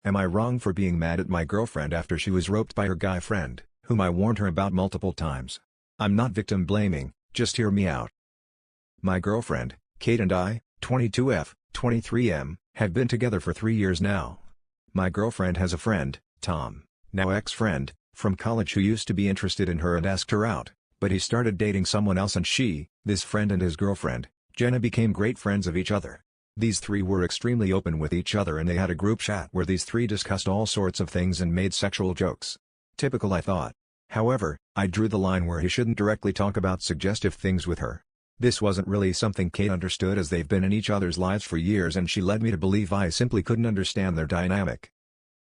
Am I wrong for being mad at my girlfriend after she was roped by her guy friend, whom I warned her about multiple times? I'm not victim blaming, just hear me out. My girlfriend, Kate, and I, 22F, 23M, have been together for 3 years now. My girlfriend has a friend, Tom, now ex-friend, from college who used to be interested in her and asked her out, but he started dating someone else and this friend and his girlfriend, Jenna, became great friends of each other. These three were extremely open with each other and they had a group chat where these three discussed all sorts of things and made sexual jokes. Typical, I thought. However, I drew the line where he shouldn't directly talk about suggestive things with her. This wasn't really something Kate understood as they've been in each other's lives for years and she led me to believe I simply couldn't understand their dynamic.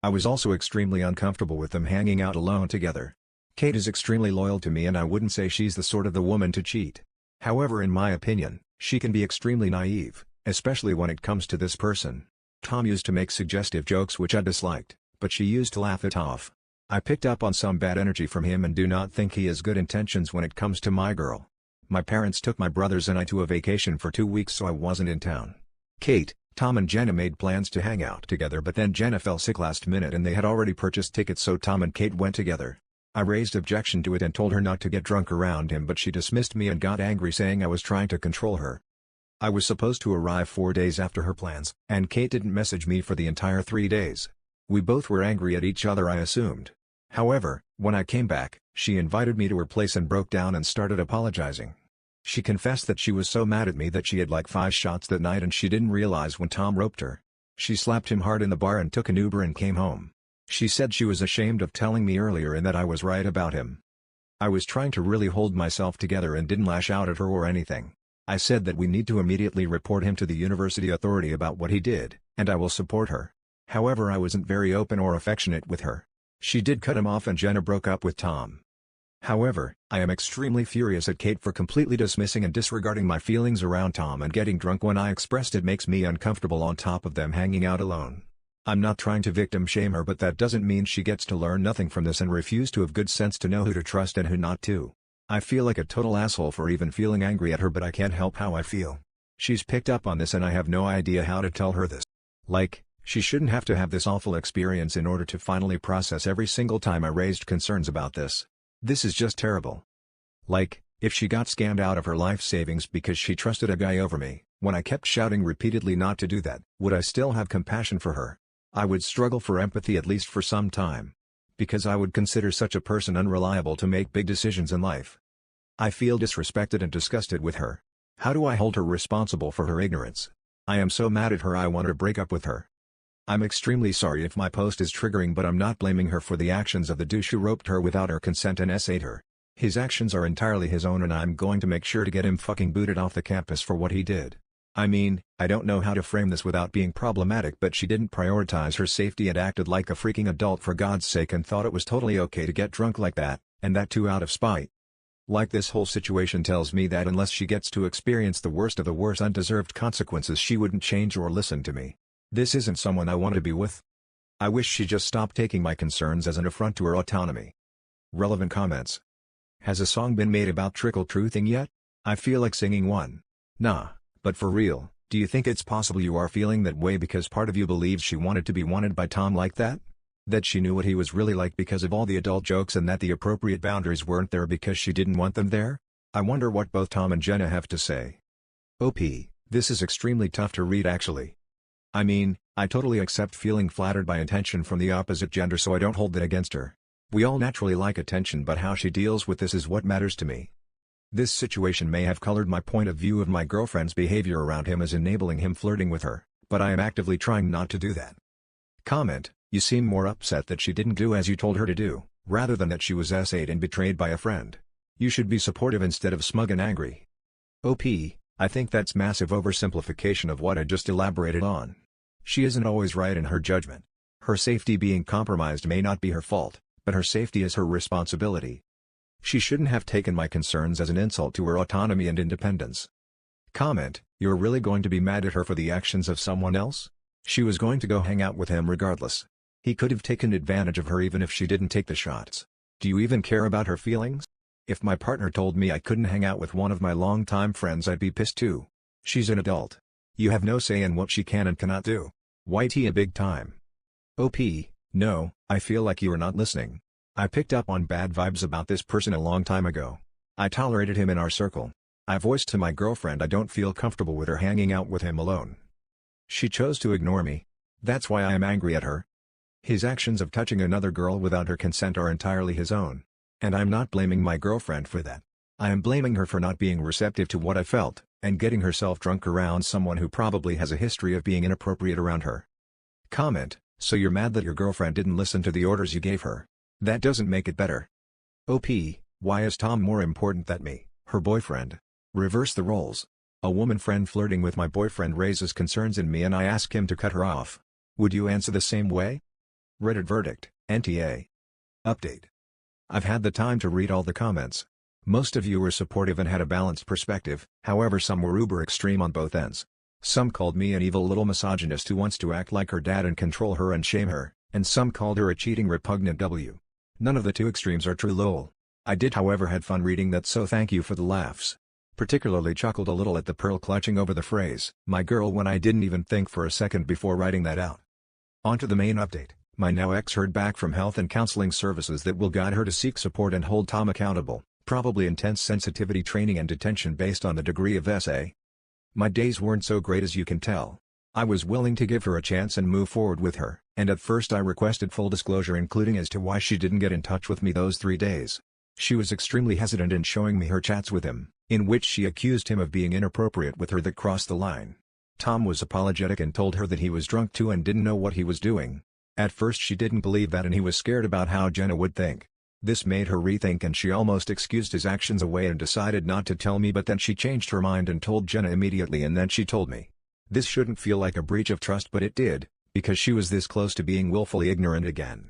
I was also extremely uncomfortable with them hanging out alone together. Kate is extremely loyal to me and I wouldn't say she's the sort of the woman to cheat. However, in my opinion, she can be extremely naive, especially when it comes to this person. Tom used to make suggestive jokes which I disliked, but she used to laugh it off. I picked up on some bad energy from him and do not think he has good intentions when it comes to my girl. My parents took my brothers and I to a vacation for 2 weeks so I wasn't in town. Kate, Tom and Jenna made plans to hang out together but then Jenna fell sick last minute and they had already purchased tickets so Tom and Kate went together. I raised objection to it and told her not to get drunk around him but she dismissed me and got angry saying I was trying to control her. I was supposed to arrive 4 days after her plans, and Kate didn't message me for the entire 3 days. We both were angry at each other, I assumed. However, when I came back, she invited me to her place and broke down and started apologizing. She confessed that she was so mad at me that she had like 5 shots that night and she didn't realize when Tom roped her. She slapped him hard in the bar and took an Uber and came home. She said she was ashamed of telling me earlier and that I was right about him. I was trying to really hold myself together and didn't lash out at her or anything. I said that we need to immediately report him to the university authority about what he did, and I will support her. However, I wasn't very open or affectionate with her. She did cut him off and Jenna broke up with Tom. However, I am extremely furious at Kate for completely dismissing and disregarding my feelings around Tom and getting drunk when I expressed it makes me uncomfortable on top of them hanging out alone. I'm not trying to victim shame her but that doesn't mean she gets to learn nothing from this and refuse to have good sense to know who to trust and who not to. I feel like a total asshole for even feeling angry at her but I can't help how I feel. She's picked up on this and I have no idea how to tell her this. Like, she shouldn't have to have this awful experience in order to finally process every single time I raised concerns about this. This is just terrible. Like, if she got scammed out of her life savings because she trusted a guy over me, when I kept shouting repeatedly not to do that, would I still have compassion for her? I would struggle for empathy at least for some time. Because I would consider such a person unreliable to make big decisions in life. I feel disrespected and disgusted with her. How do I hold her responsible for her ignorance? I am so mad at her I want to break up with her. I'm extremely sorry if my post is triggering but I'm not blaming her for the actions of the douche who roped her without her consent and essayed her. His actions are entirely his own and I'm going to make sure to get him fucking booted off the campus for what he did. I mean, I don't know how to frame this without being problematic but she didn't prioritize her safety and acted like a freaking adult for God's sake and thought it was totally okay to get drunk like that, and that too out of spite. Like this whole situation tells me that unless she gets to experience the worst of the worst undeserved consequences she wouldn't change or listen to me. This isn't someone I want to be with. I wish she just stopped taking my concerns as an affront to her autonomy. Relevant comments. Has a song been made about trickle truthing yet? I feel like singing one. Nah, but for real, do you think it's possible you are feeling that way because part of you believes she wanted to be wanted by Tom like that? That she knew what he was really like because of all the adult jokes and that the appropriate boundaries weren't there because she didn't want them there? I wonder what both Tom and Jenna have to say. OP, this is extremely tough to read actually. I mean, I totally accept feeling flattered by attention from the opposite gender so I don't hold that against her. We all naturally like attention but how she deals with this is what matters to me. This situation may have colored my point of view of my girlfriend's behavior around him as enabling him flirting with her, but I am actively trying not to do that. Comment, you seem more upset that she didn't do as you told her to do, rather than that she was essayed and betrayed by a friend. You should be supportive instead of smug and angry. OP, I think that's massive oversimplification of what I just elaborated on. She isn't always right in her judgment. Her safety being compromised may not be her fault, but her safety is her responsibility. She shouldn't have taken my concerns as an insult to her autonomy and independence. Comment, you're really going to be mad at her for the actions of someone else? She was going to go hang out with him regardless. He could have taken advantage of her even if she didn't take the shots. Do you even care about her feelings? If my partner told me I couldn't hang out with one of my longtime friends I'd be pissed too. She's an adult. You have no say in what she can and cannot do. YT a big time. OP, no, I feel like you are not listening. I picked up on bad vibes about this person a long time ago. I tolerated him in our circle. I voiced to my girlfriend I don't feel comfortable with her hanging out with him alone. She chose to ignore me. That's why I am angry at her. His actions of touching another girl without her consent are entirely his own. And I'm not blaming my girlfriend for that. I am blaming her for not being receptive to what I felt, and getting herself drunk around someone who probably has a history of being inappropriate around her. Comment: so you're mad that your girlfriend didn't listen to the orders you gave her? That doesn't make it better. OP, why is Tom more important than me, her boyfriend? Reverse the roles. A woman friend flirting with my boyfriend raises concerns in me and I ask him to cut her off. Would you answer the same way? Reddit verdict, NTA. Update. I've had the time to read all the comments. Most of you were supportive and had a balanced perspective, however some were uber extreme on both ends. Some called me an evil little misogynist who wants to act like her dad and control her and shame her, and some called her a cheating repugnant W. None of the two extremes are true lol. I did however had fun reading that, so thank you for the laughs. Particularly chuckled a little at the pearl clutching over the phrase, my girl, when I didn't even think for a second before writing that out. On to the main update. My now ex heard back from health and counseling services that will guide her to seek support and hold Tom accountable, probably intense sensitivity training and detention based on the degree of SA. My days weren't so great as you can tell. I was willing to give her a chance and move forward with her, and at first I requested full disclosure including as to why she didn't get in touch with me those 3 days. She was extremely hesitant in showing me her chats with him, in which she accused him of being inappropriate with her that crossed the line. Tom was apologetic and told her that he was drunk too and didn't know what he was doing. At first she didn't believe that and he was scared about how Jenna would think. This made her rethink and she almost excused his actions away and decided not to tell me, but then she changed her mind and told Jenna immediately, and then she told me. This shouldn't feel like a breach of trust, but it did, because she was this close to being willfully ignorant again.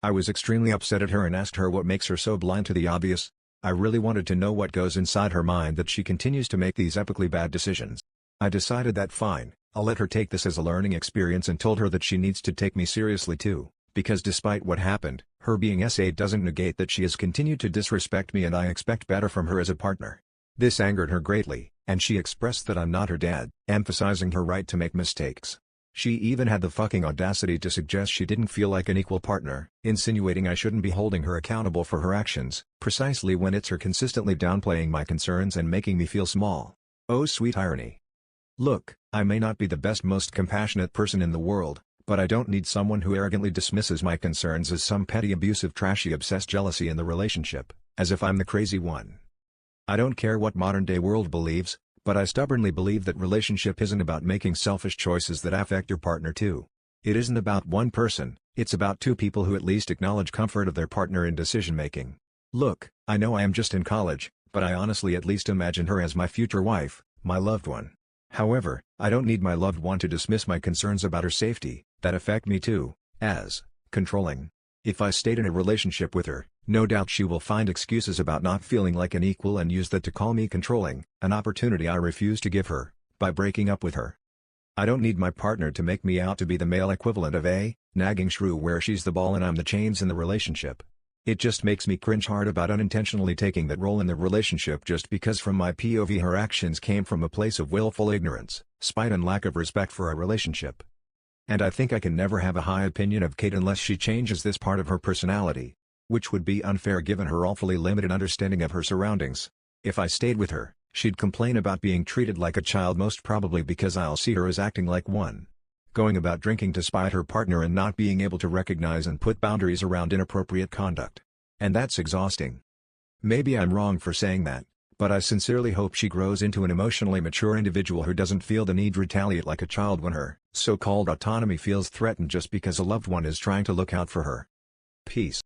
I was extremely upset at her and asked her what makes her so blind to the obvious. I really wanted to know what goes inside her mind that she continues to make these epically bad decisions. I decided that fine, I'll let her take this as a learning experience and told her that she needs to take me seriously too, because despite what happened, her being SA doesn't negate that she has continued to disrespect me and I expect better from her as a partner. This angered her greatly, and she expressed that I'm not her dad, emphasizing her right to make mistakes. She even had the fucking audacity to suggest she didn't feel like an equal partner, insinuating I shouldn't be holding her accountable for her actions, precisely when it's her consistently downplaying my concerns and making me feel small. Oh sweet irony. Look, I may not be the best, most compassionate person in the world, but I don't need someone who arrogantly dismisses my concerns as some petty abusive trashy obsessed jealousy in the relationship, as if I'm the crazy one. I don't care what modern-day world believes, but I stubbornly believe that relationship isn't about making selfish choices that affect your partner too. It isn't about one person, it's about two people who at least acknowledge comfort of their partner in decision-making. Look, I know I am just in college, but I honestly at least imagine her as my future wife, my loved one. However, I don't need my loved one to dismiss my concerns about her safety, that affect me too, as controlling. If I stayed in a relationship with her, no doubt she will find excuses about not feeling like an equal and use that to call me controlling, an opportunity I refuse to give her, by breaking up with her. I don't need my partner to make me out to be the male equivalent of a nagging shrew where she's the ball and I'm the chains in the relationship. It just makes me cringe hard about unintentionally taking that role in the relationship just because from my POV her actions came from a place of willful ignorance, spite and lack of respect for our relationship. And I think I can never have a high opinion of Kate unless she changes this part of her personality, which would be unfair given her awfully limited understanding of her surroundings. If I stayed with her, she'd complain about being treated like a child, most probably because I'll see her as acting like one. Going about drinking to spite her partner and not being able to recognize and put boundaries around inappropriate conduct. And that's exhausting. Maybe I'm wrong for saying that, but I sincerely hope she grows into an emotionally mature individual who doesn't feel the need to retaliate like a child when her so-called autonomy feels threatened just because a loved one is trying to look out for her. Peace.